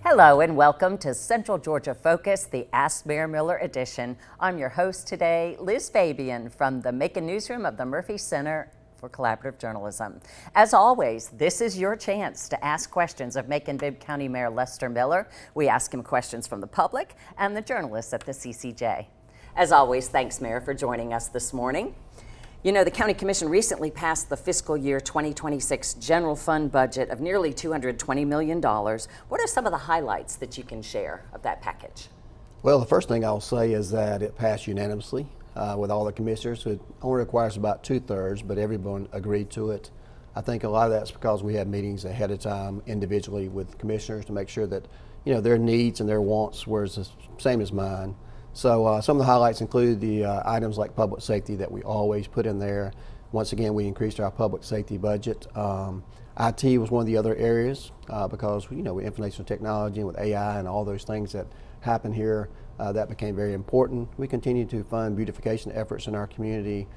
Hello and welcome to Central Georgia Focus, the Ask Mayor Miller edition. I'm your host today, Liz Fabian from the Macon newsroom of the Murphy Center for Collaborative Journalism. As always, this is your chance to ask questions of Macon-Bibb County Mayor Lester Miller. We ask him questions from the public and the journalists at the CCJ. As always, thanks, Mayor, for joining us this morning. You know, the County Commission recently passed the fiscal year 2026 general fund budget of nearly $220 million. What are some of the highlights that you can share of that package? Well, the first thing I'll say is that it passed unanimously with all the commissioners. It only requires about 2/3, but everyone agreed to it. I think a lot of that's because we had meetings ahead of time individually with commissioners to make sure that, you know, their needs and their wants were the same as mine. So some of the highlights include the items like public safety that we always put in there. Once again, we increased our public safety budget. IT was one of the other areas because, you know, with information technology and with AI and all those things that happen here, that became very important. We continue to fund beautification efforts in our community,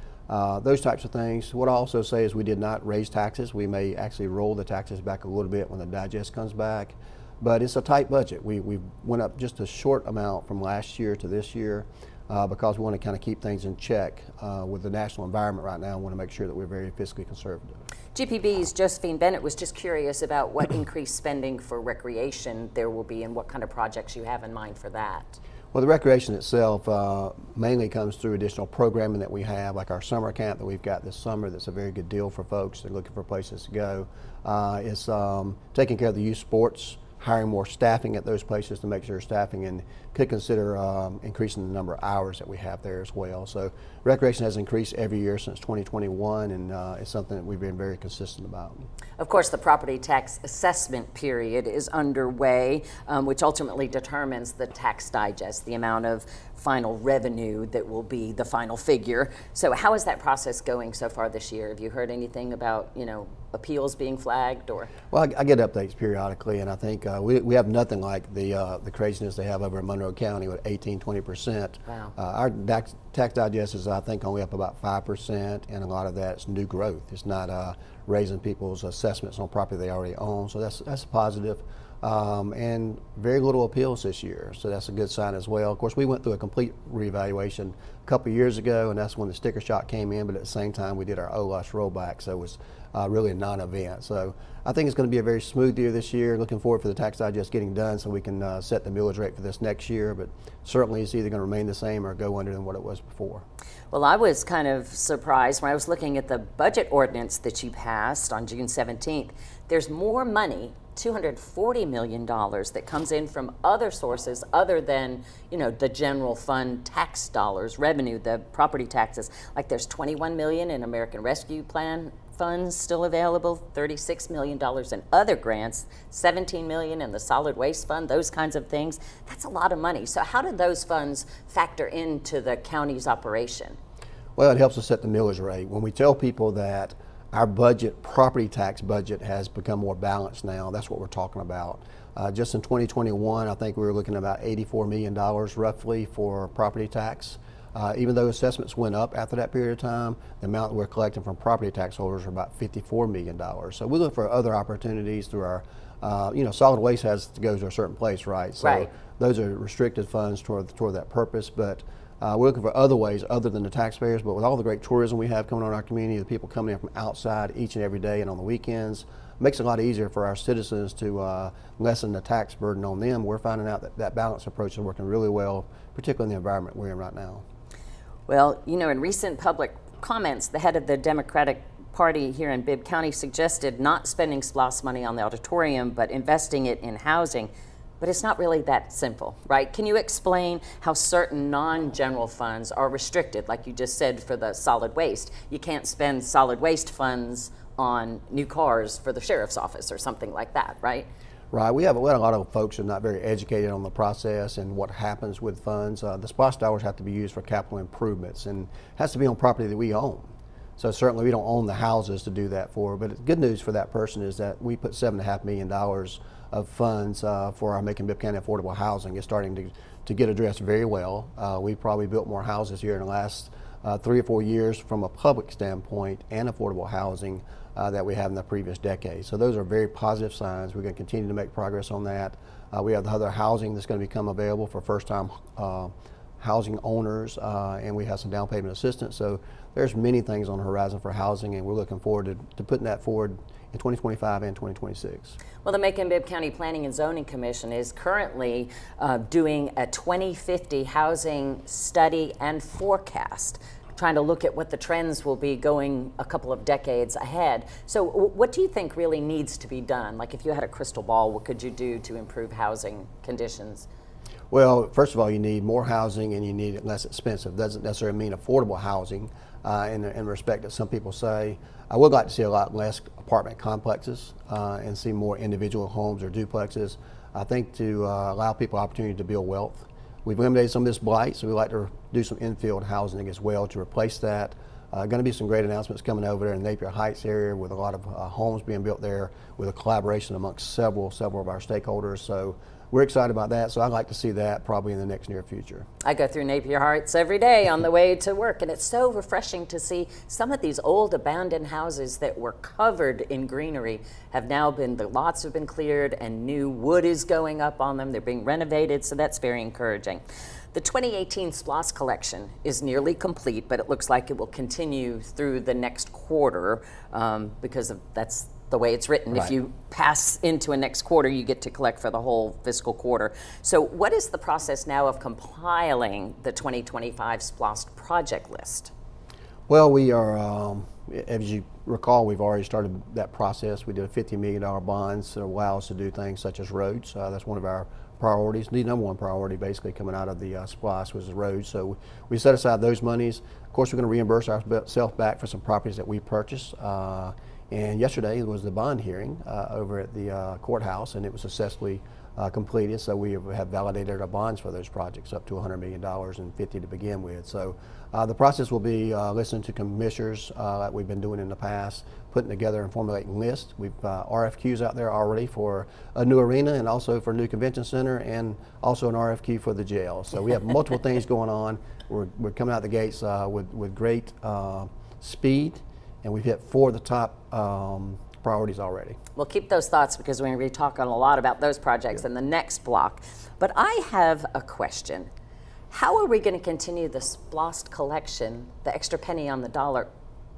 those types of things. What I also say is we did not raise taxes. We may actually roll the taxes back a little bit when the digest comes back. But it's a tight budget. We went up just a short amount from last year to this year because we want to kind of keep things in check with the national environment right now. We want to make sure that we're very fiscally conservative. GPB's Josephine Bennett was just curious about what increased spending for recreation there will be and what kind of projects you have in mind for that. Well, the recreation itself mainly comes through additional programming that we have, like our summer camp that we've got this summer that's a very good deal for folks that are looking for places to go. It's taking care of the youth sports, hiring more staffing at those places to make sure staffing, and could consider increasing the number of hours that we have there as well. So recreation has increased every year since 2021, and it's something that we've been very consistent about. Of course, the property tax assessment period is underway, which ultimately determines the tax digest, the amount of final revenue that will be the final figure. So how is that process going so far this year? Have you heard anything about, you know, appeals being flagged or? Well, I get updates periodically, and I think we have nothing like the craziness they have over in Monroe County with 18-20%. Wow. Our tax digest is, I think, only up about 5%, and a lot of that's new growth. It's not raising people's assessments on property they already own, so that's a positive. And very little appeals this year, so that's a good sign as well. Of course, we went through a complete reevaluation a couple of years ago, and that's when the sticker shock came in, but at the same time we did our OLUS rollback, so it was really a non-event. So I think it's going to be a very smooth year this year. Looking forward for the tax digest getting done so we can set the millage rate for this next year, but certainly it's either going to remain the same or go under than what it was before. Well, I was kind of surprised when I was looking at the budget ordinance that you passed on June 17th. There's more money, $240 million, that comes in from other sources other than, you know, the general fund tax dollars, revenue, the property taxes. Like there's $21 million in American Rescue Plan funds still available, $36 million in other grants, $17 million in the solid waste fund, those kinds of things. That's a lot of money. So how did those funds factor into the county's operation? Well, it helps us set the millage rate. When we tell people that our budget, property tax budget, has become more balanced now, that's what we're talking about. Just in 2021, I think we were looking at about $84 million roughly for property tax. Even though assessments went up after that period of time, the amount that we're collecting from property tax holders are about $54 million. So we look for other opportunities through our, you know, solid waste has to go to a certain place, right? So right. Those are restricted funds toward that purpose, but we're looking for other ways other than the taxpayers. But with all the great tourism we have coming on in our community, the people coming in from outside each and every day and on the weekends, makes it a lot easier for our citizens to lessen the tax burden on them. We're finding out that balanced approach is working really well, particularly in the environment we're in right now. Well, you know, in recent public comments, the head of the Democratic Party here in Bibb County suggested not spending SPLOST money on the auditorium, but investing it in housing. But it's not really that simple, right? Can you explain how certain non-general funds are restricted, like you just said for the solid waste? You can't spend solid waste funds on new cars for the sheriff's office or something like that, right? Right, we have a lot of folks who are not very educated on the process and what happens with funds. The SPLOST dollars have to be used for capital improvements and has to be on property that we own. So certainly we don't own the houses to do that for, but the good news for that person is that we put $7.5 million of funds for our Macon-Bibb County affordable housing. It's starting to get addressed very well. We've probably built more houses here in the last 3 or 4 years from a public standpoint and affordable housing that we have in the previous decade. So those are very positive signs. We're going to continue to make progress on that. We have the other housing that's going to become available for first-time housing owners, and we have some down payment assistance. So there's many things on the horizon for housing, and we're looking forward to putting that forward in 2025 and 2026. Well, the Macon-Bibb County Planning and Zoning Commission is currently doing a 2050 housing study and forecast, trying to look at what the trends will be going a couple of decades ahead. So what do you think really needs to be done? Like, if you had a crystal ball, what could you do to improve housing conditions? Well, first of all, you need more housing and you need it less expensive. Doesn't necessarily mean affordable housing in respect that some people say. I would like to see a lot less apartment complexes and see more individual homes or duplexes. I think to allow people opportunity to build wealth. We've eliminated some of this blight, so we like to do some infield housing as well to replace that. Going to be some great announcements coming over there in the Napier Heights area with a lot of homes being built there with a collaboration amongst several of our stakeholders. So we're excited about that, so I'd like to see that probably in the next near future. I go through Napier Heights every day on the way to work, and it's so refreshing to see some of these old abandoned houses that were covered in greenery have now been, the lots have been cleared and new wood is going up on them. They're being renovated, so that's very encouraging. The 2018 SPLOST collection is nearly complete, but it looks like it will continue through the next quarter because that's the way it's written. Right. If you pass into a next quarter, you get to collect for the whole fiscal quarter. So what is the process now of compiling the 2025 SPLOST project list? Well, we are, as you recall, we've already started that process. We did a $50 million bonds that allow us to do things such as roads. That's one of our priorities. The number one priority basically coming out of the SPLOST was the roads. So we set aside those monies. Of course, we're going to reimburse ourselves back for some properties that we purchased. And yesterday was the bond hearing over at the courthouse, and it was successfully completed. So we have validated our bonds for those projects up to $100 million and 50 to begin with. So the process will be listening to commissioners like we've been doing in the past, putting together and formulating lists. We've RFQs out there already for a new arena and also for a new convention center and also an RFQ for the jail. So we have multiple things going on. We're coming out the gates with great speed. And we've hit 4 of the top priorities already. We'll keep those thoughts because we're going to be talking a lot about those projects in the next block. But I have a question. How are we going to continue the SPLOST collection, the extra penny on the dollar,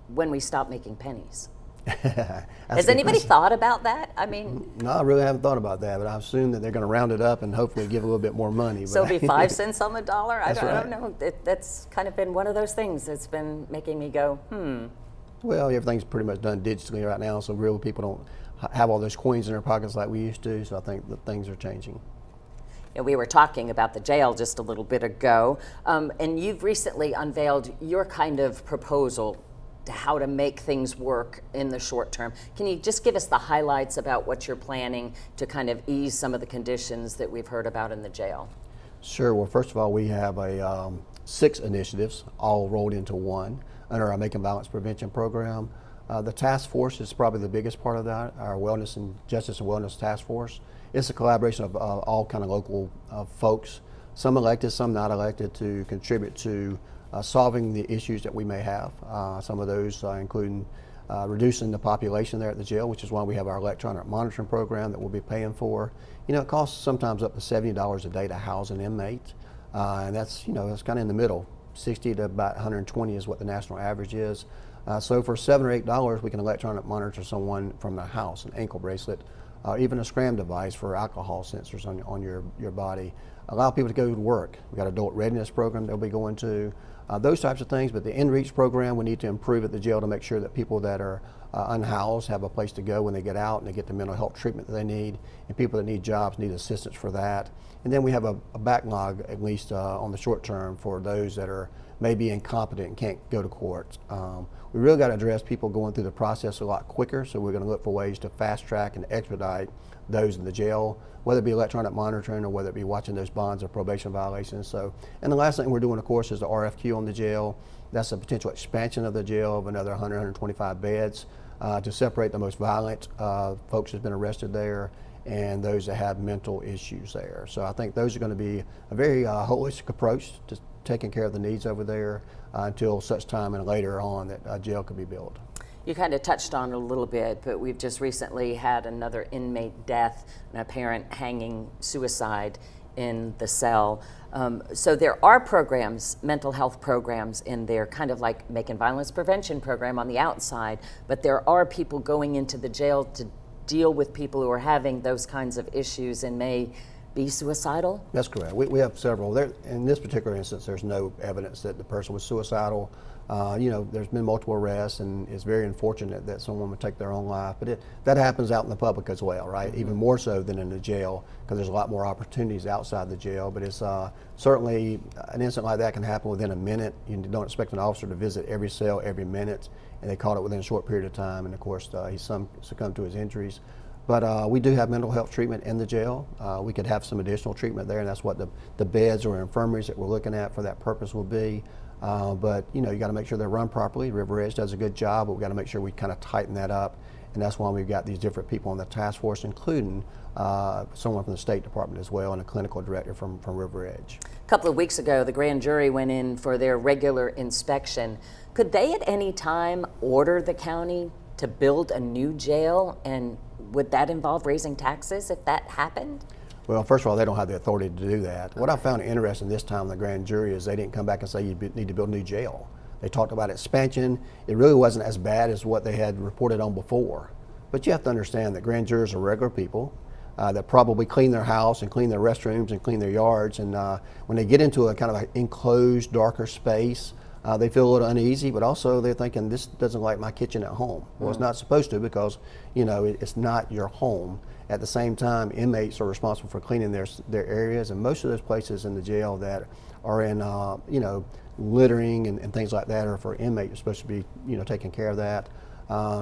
when we stop making pennies? Has anybody thought about that? I mean, no, I really haven't thought about that, but I assume that they're going to round it up and hopefully give a little bit more money. So it'll be 5 cents on the dollar? I don't know. That's kind of been one of those things that's been making me go, Well, everything's pretty much done digitally right now, so real people don't have all those coins in their pockets like we used to, so I think that things are changing. And we were talking about the jail just a little bit ago, and you've recently unveiled your kind of proposal to how to make things work in the short term. Can you just give us the highlights about what you're planning to kind of ease some of the conditions that we've heard about in the jail? Sure. Well, first of all, we have 6 initiatives all rolled into one under our Macon Violence Prevention Program. The task force is probably the biggest part of that, our Wellness and Justice and Wellness Task Force. It's a collaboration of all kind of local folks, some elected, some not elected, to contribute to solving the issues that we may have. Some of those including reducing the population there at the jail, which is why we have our electronic monitoring program that we'll be paying for. You know, it costs sometimes up to $70 a day to house an inmate, and that's, you know, that's kind of in the middle. 60 to about 120 is what the national average is. So for $7 or $8, we can electronic monitor someone from their house, an ankle bracelet, even a SCRAM device for alcohol sensors on your body. Allow people to go to work. We've got adult readiness program they'll be going to, those types of things. But the in-reach program we need to improve at the jail to make sure that people that are unhoused have a place to go when they get out and they get the mental health treatment that they need, and people that need jobs need assistance for that. And then we have a backlog, at least on the short term, for those that are maybe incompetent and can't go to court. We really got to address people going through the process a lot quicker, so we're going to look for ways to fast track and expedite those in the jail, whether it be electronic monitoring or whether it be watching those bonds or probation violations. So, and the last thing we're doing, of course, is the RFQ on the jail. That's a potential expansion of the jail of another 100, 125 beds to separate the most violent folks who've been arrested there and those that have mental issues there. So I think those are going to be a very holistic approach to taking care of the needs over there until such time and later on that a jail could be built. You kind of touched on it a little bit, but we've just recently had another inmate death and a parent hanging suicide in the cell. So there are programs, mental health programs in there, kind of like Macon Violence Prevention Program on the outside, but there are people going into the jail to deal with people who are having those kinds of issues and may be suicidal? That's correct. We have several. In this particular instance, there's no evidence that the person was suicidal. There's been multiple arrests, and it's very unfortunate that someone would take their own life. But that happens out in the public as well, right? Mm-hmm. Even more so than in the jail, because there's a lot more opportunities outside the jail. But it's certainly an incident like that can happen within a minute. You don't expect an officer to visit every cell every minute, and they caught it within a short period of time. And of course, he succumbed to his injuries. But we do have mental health treatment in the jail. We could have some additional treatment there, and that's what the beds or infirmaries that we're looking at for that purpose will be. But you got to make sure they're run properly. River Edge does a good job, but we've got to make sure we kind of tighten that up. And that's why we've got these different people on the task force, including someone from the State Department as well, and a clinical director from River Edge. A couple of weeks ago, the grand jury went in for their regular inspection. Could they at any time order the county to build a new jail, and would that involve raising taxes if that happened? Well, first of all, they don't have the authority to do that. Okay. What I found interesting this time in the grand jury is they didn't come back and say you need to build a new jail. They talked about expansion. It really wasn't as bad as what they had reported on before. But you have to understand that grand jurors are regular people that probably clean their house and clean their restrooms and clean their yards. And when they get into a kind of an enclosed, darker space, they feel a little uneasy, but also they're thinking, this doesn't like my kitchen at home. Well, it's not supposed to, because it's not your home. At the same time, inmates are responsible for cleaning their areas, and most of those places in the jail that are in littering and things like that are for inmates. You're supposed to be taking care of that.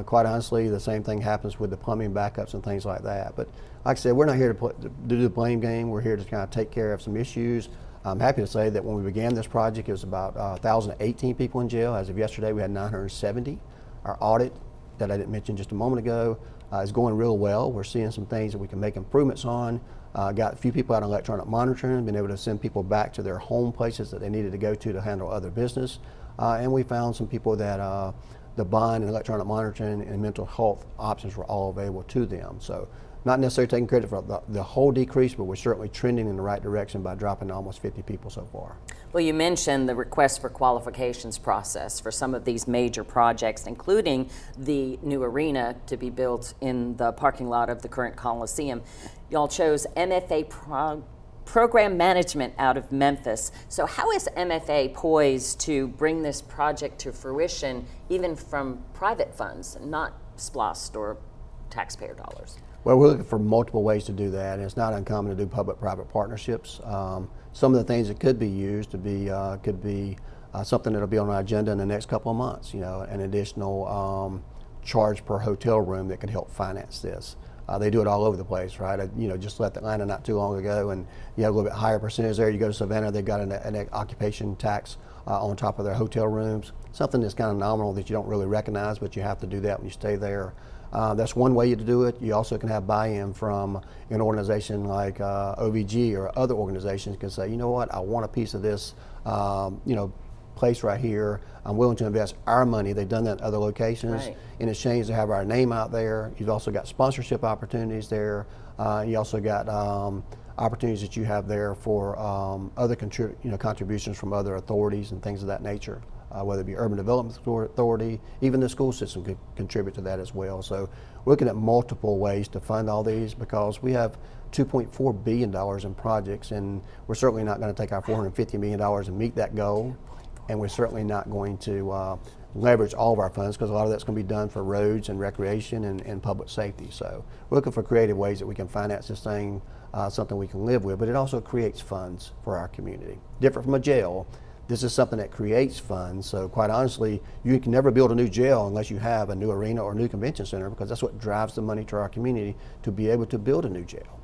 Quite honestly, the same thing happens with the plumbing backups and things like that. But like I said, we're not here to do the blame game. We're here to kind of take care of some issues. I'm happy to say that when we began this project, it was about 1,018 people in jail. As of yesterday, we had 970. Our audit that I didn't mention just a moment ago is going real well. We're seeing some things that we can make improvements on. Got a few people out on electronic monitoring, been able to send people back to their home places that they needed to go to handle other business. And we found some people that the bond and electronic monitoring and mental health options were all available to them. So not necessarily taking credit for the whole decrease, but we're certainly trending in the right direction by dropping almost 50 people so far. Well, you mentioned the request for qualifications process for some of these major projects, including the new arena to be built in the parking lot of the current Coliseum. Y'all chose MFA program management out of Memphis. So how is MFA poised to bring this project to fruition, even from private funds, not SPLOST or taxpayer dollars? Well, we're looking for multiple ways to do that, and it's not uncommon to do public-private partnerships. Some of the things that could be used could be something that'll be on our agenda in the next couple of months. An additional charge per hotel room that could help finance this. They do it all over the place, right? Just left Atlanta not too long ago, and you have a little bit higher percentage there. You go to Savannah, they've got an occupation tax on top of their hotel rooms. Something that's kind of nominal that you don't really recognize, but you have to do that when you stay there. That's one way to do it. You also can have buy-in from an organization like OVG or other organizations can say, you know what, I want a piece of this, place right here. I'm willing to invest our money. They've done that in other locations. Right. In exchange to have our name out there. You've also got sponsorship opportunities there. You also got opportunities that you have there for other contributions from other authorities and things of that nature. Whether it be Urban Development Authority, even the school system could contribute to that as well. So we're looking at multiple ways to fund all these, because we have $2.4 billion in projects, and we're certainly not going to take our $450 million and meet that goal. And we're certainly not going to leverage all of our funds, because a lot of that's going to be done for roads and recreation and public safety. So we're looking for creative ways that we can finance this thing, something we can live with, but it also creates funds for our community. Different from a jail. This is something that creates funds. So quite honestly, you can never build a new jail unless you have a new arena or a new convention center, because that's what drives the money to our community to be able to build a new jail.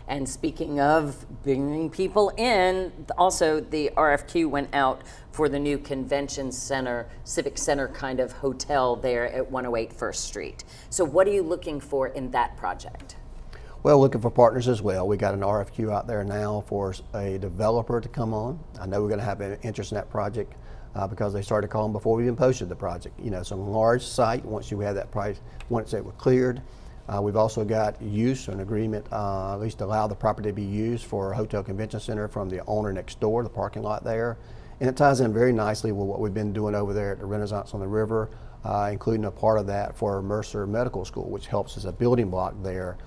And speaking of bringing people in, also the RFQ went out for the new convention center, civic center kind of hotel there at 108 First Street. So what are you looking for in that project? Well, looking for partners as well. We got an RFQ out there now for a developer to come on. I know we're going to have an interest in that project. because they started calling before we even posted the project. You know, it's a large site. Once you have that price, once it was cleared, we've also got use, an agreement, at least allow the property to be used for a hotel convention center from the owner next door, the parking lot there. And it ties in very nicely with what we've been doing over there at the Renaissance on the River, including a part of that for Mercer Medical School, which helps as a building block there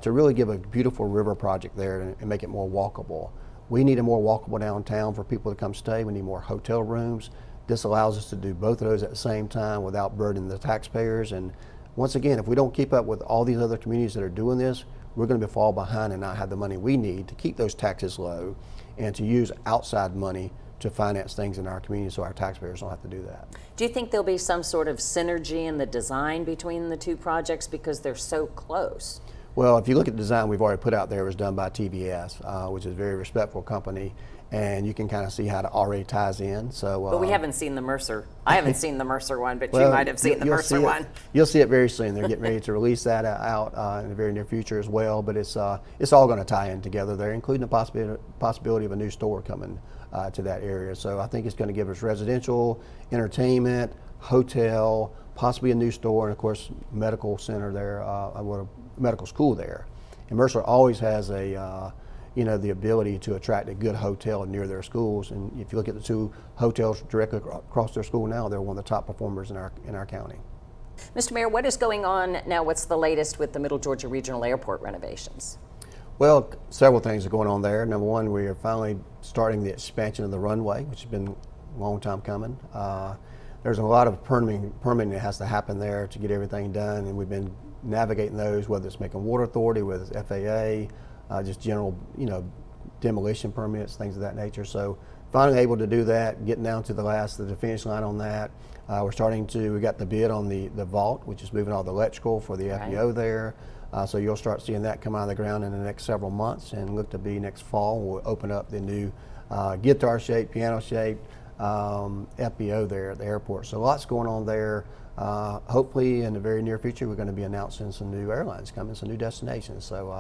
to really give a beautiful river project there and make it more walkable. We need a more walkable downtown for people to come stay. We need more hotel rooms. This allows us to do both of those at the same time without burdening the taxpayers. And once again, if we don't keep up with all these other communities that are doing this, we're going to fall behind and not have the money we need to keep those taxes low and to use outside money to finance things in our community so our taxpayers don't have to do that. Do you think there'll be some sort of synergy in the design between the two projects because they're so close? Well, if you look at the design we've already put out there, it was done by TVS, which is a very respectful company, and you can kind of see how it already ties in. So, but we haven't seen the Mercer. I haven't seen the Mercer one, but well, you might have seen the Mercer one. You'll see it very soon. They're getting ready to release that out in the very near future as well. But it's all going to tie in together there, including the possibility of a new store coming to that area. So I think it's going to give us residential, entertainment, hotel, possibly a new store, and of course medical center there, medical school there. And Mercer always has the ability to attract a good hotel near their schools. And if you look at the two hotels directly across their school now, they're one of the top performers in our county. Mr. Mayor, what is going on now? What's the latest with the Middle Georgia Regional Airport renovations? Well, several things are going on there. Number one, we are finally starting the expansion of the runway, which has been a long time coming. There's a lot of permitting that has to happen there to get everything done, and we've been navigating those, whether it's Macon Water Authority, whether it's FAA, just general, demolition permits, things of that nature. So finally able to do that, getting down to the finish line on that. We got the bid on the vault, which is moving all the electrical for the FBO there. So you'll start seeing that come out of the ground in the next several months, and look to be next fall. We'll open up the new guitar shaped, piano shaped FBO there at the airport. So lots going on there. Hopefully in the very near future, we're going to be announcing some new airlines coming, some new destinations. So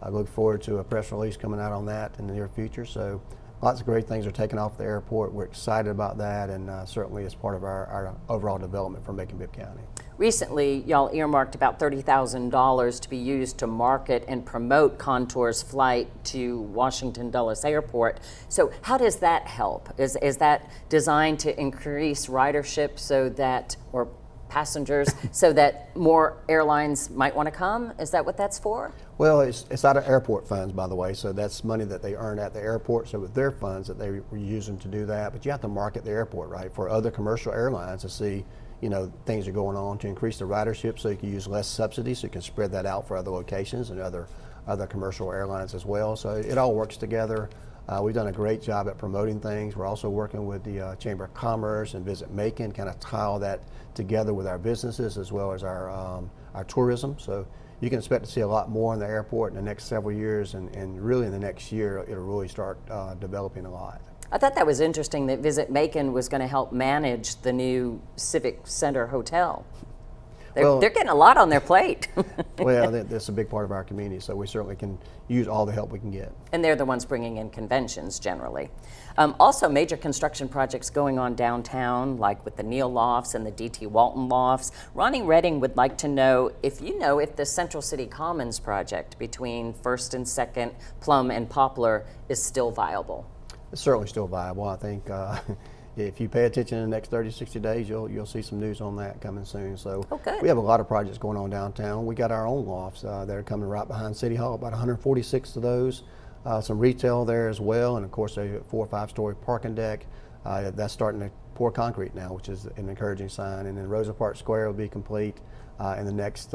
I look forward to a press release coming out on that in the near future. So lots of great things are taking off the airport. We're excited about that, and certainly as part of our overall development for Macon-Bibb County. Recently, y'all earmarked about $30,000 to be used to market and promote Contour's flight to Washington Dulles Airport. So how does that help? Is that designed to increase ridership or passengers so that more airlines might want to come? Is that what that's for? Well, it's out of airport funds, by the way, so that's money that they earn at the airport, so with their funds that they were using to do that. But you have to market the airport, right, for other commercial airlines to see, things are going on to increase the ridership, so you can use less subsidies, so you can spread that out for other locations and other commercial airlines as well. So it all works together. We've done a great job at promoting things. We're also working with the Chamber of Commerce and Visit Macon, kind of tie all that together with our businesses as well as our tourism. So you can expect to see a lot more in the airport in the next several years, and really in the next year, it'll really start developing a lot. I thought that was interesting that Visit Macon was going to help manage the new Civic Center Hotel. They're getting a lot on their plate. Well, that's a big part of our community, so we certainly can use all the help we can get. And they're the ones bringing in conventions generally. Also, major construction projects going on downtown, like with the Neal Lofts and the D.T. Walton Lofts. Ronnie Redding would like to know if the Central City Commons project between 1st and 2nd Plum and Poplar is still viable. It's certainly still viable. I think if you pay attention in the next 30, 60 days, you'll see some news on that coming soon. So we have a lot of projects going on downtown. We got our own lofts that are coming right behind City Hall, about 146 of those. Some retail there as well, and of course a 4- or 5-story parking deck. That's starting to pour concrete now, which is an encouraging sign. And then Rosa Parks Square will be complete in the next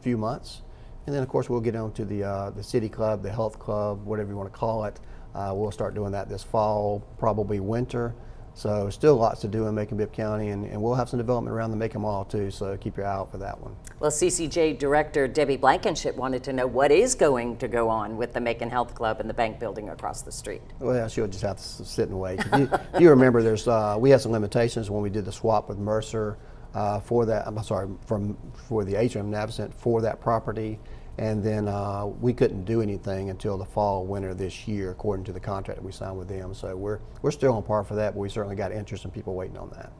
few months. And then of course we'll get on to the City Club, the Health Club, whatever you want to call it. We'll start doing that this fall, probably winter. So still lots to do in Macon-Bibb County, and we'll have some development around the Macon Mall too, so keep your eye out for that one. Well, CCJ Director Debbie Blankenship wanted to know what is going to go on with the Macon Health Club and the bank building across the street. Well, she'll just have to sit and wait. If you remember, we had some limitations when we did the swap with Mercer for the HM Navicent for that property. And then we couldn't do anything until the fall, winter this year, according to the contract that we signed with them. So we're still on par for that, but we certainly got interest and people waiting on that.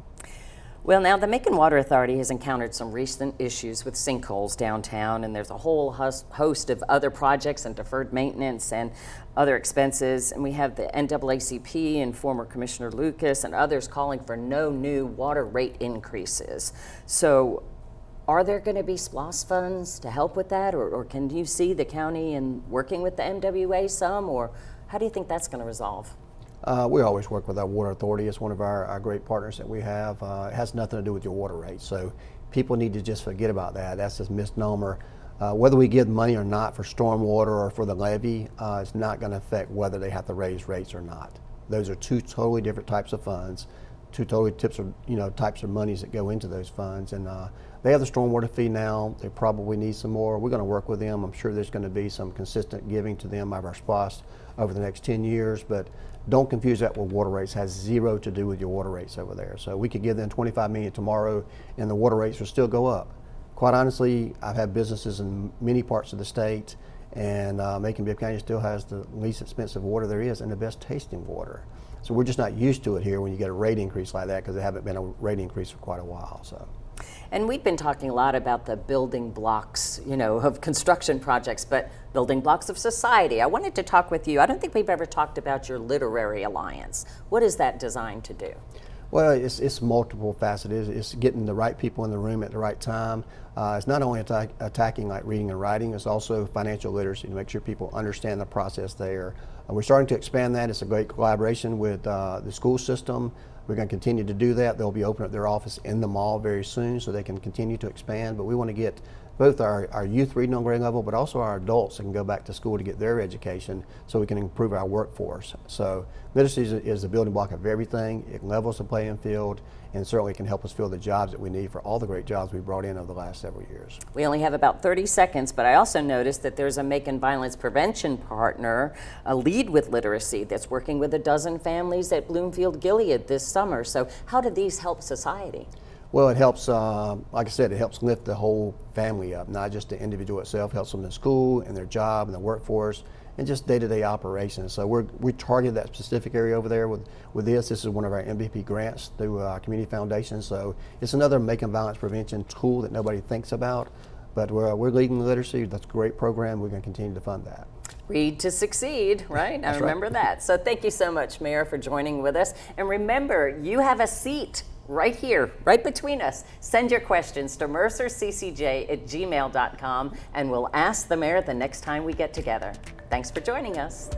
Well, now the Macon Water Authority has encountered some recent issues with sinkholes downtown, and there's a whole host of other projects and deferred maintenance and other expenses. And we have the NAACP and former Commissioner Lucas and others calling for no new water rate increases. So are there going to be SPLOST funds to help with that, or can you see the county and working with the MWA some, or how do you think that's going to resolve? We always work with our water authority. It's one of our great partners that we have. It has nothing to do with your water rate, so people need to just forget about that. That's a misnomer. Whether we give money or not for stormwater or for the levy, it's not going to affect whether they have to raise rates or not. Those are two totally different types of funds, two totally types of monies that go into those funds. And they have the stormwater fee now. They probably need some more. We're going to work with them. I'm sure there's going to be some consistent giving to them of our SPLOST over the next 10 years, but don't confuse that with water rates. It has zero to do with your water rates over there. So we could give them $25 million tomorrow and the water rates will still go up. Quite honestly, I've had businesses in many parts of the state, and Macon-Bibb County still has the least expensive water there is and the best tasting water. So we're just not used to it here when you get a rate increase like that, because there haven't been a rate increase for quite a while. So. And we've been talking a lot about the building blocks, of construction projects, but building blocks of society. I wanted to talk with you. I don't think we've ever talked about your literary alliance. What is that designed to do? Well, it's multiple faceted. It's getting the right people in the room at the right time. It's not only attacking like reading and writing, it's also financial literacy to make sure people understand the process there. We're starting to expand that. It's a great collaboration with the school system. We're going to continue to do that. They'll be opening up their office in the mall very soon so they can continue to expand. But we want to get both our youth reading on grade level, but also our adults that can go back to school to get their education so we can improve our workforce. So literacy is the building block of everything. It levels the playing field and certainly can help us fill the jobs that we need for all the great jobs we brought in over the last several years. We only have about 30 seconds, but I also noticed that there's a Macon violence prevention partner, a Lead with Literacy, that's working with a dozen families at Bloomfield Gilead this summer. So how do these help society? Well, it helps, like I said, it helps lift the whole family up, not just the individual itself. It helps them in school and their job and the workforce and just day-to-day operations. So we targeted that specific area over there with this. This is one of our MVP grants through our community foundation. So it's another Macon violence prevention tool that nobody thinks about, but we're leading literacy. That's a great program. We're going to continue to fund that. Read to succeed, right? I remember that. So thank you so much, Mayor, for joining with us. And remember, you have a seat right here, right between us. Send your questions to mercerccj@gmail.com, and we'll ask the mayor the next time we get together. Thanks for joining us.